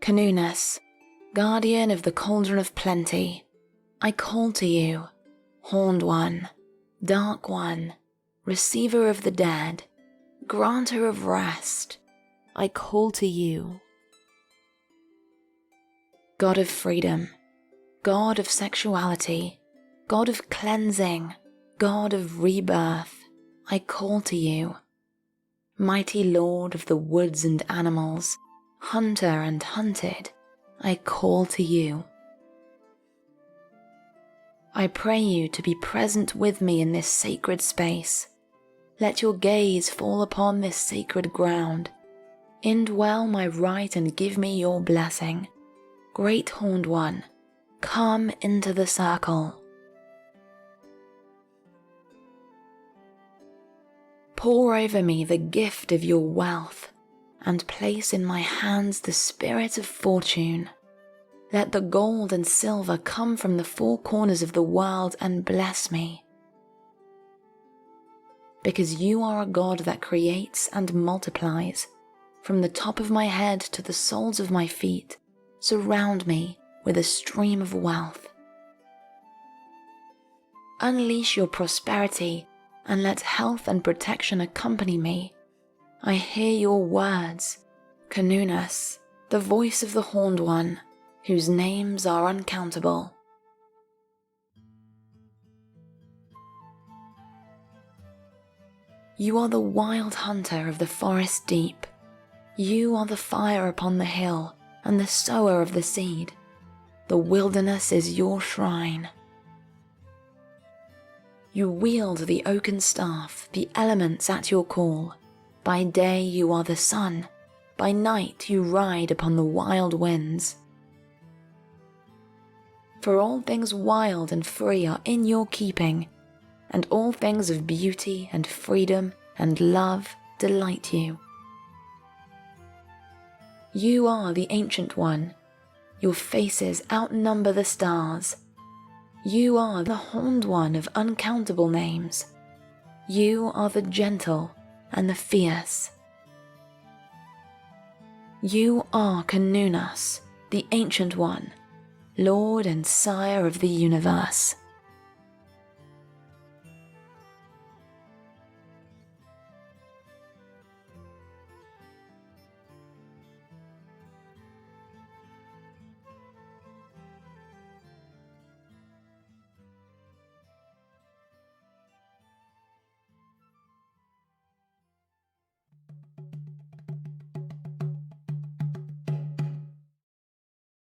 Cernunnos, guardian of the cauldron of plenty, I call to you, horned one, dark one, receiver of the dead, granter of rest, I call to you. God of freedom, God of sexuality, God of cleansing, God of rebirth, I call to you. Mighty Lord of the woods and animals, hunter and hunted, I call to you. I pray you to be present with me in this sacred space. Let your gaze fall upon this sacred ground. Indwell my rite and give me your blessing. Great Horned One, come into the circle. Pour over me the gift of your wealth, and place in my hands the spirit of fortune. Let the gold and silver come from the four corners of the world and bless me. Because you are a God that creates and multiplies, from the top of my head to the soles of my feet, surround me with a stream of wealth. Unleash your prosperity and let health and protection accompany me. I hear your words, Cernunnos, the voice of the Horned One, whose names are uncountable. You are the wild hunter of the forest deep. You are the fire upon the hill and the sower of the seed. The wilderness is your shrine. You wield the oaken staff, the elements at your call. By day you are the sun, by night you ride upon the wild winds. For all things wild and free are in your keeping, and all things of beauty and freedom and love delight you. You are the Ancient One. Your faces outnumber the stars. You are the Horned One of uncountable names. You are the gentle and the fierce. You are Cernunnos, the Ancient One, Lord and Sire of the universe.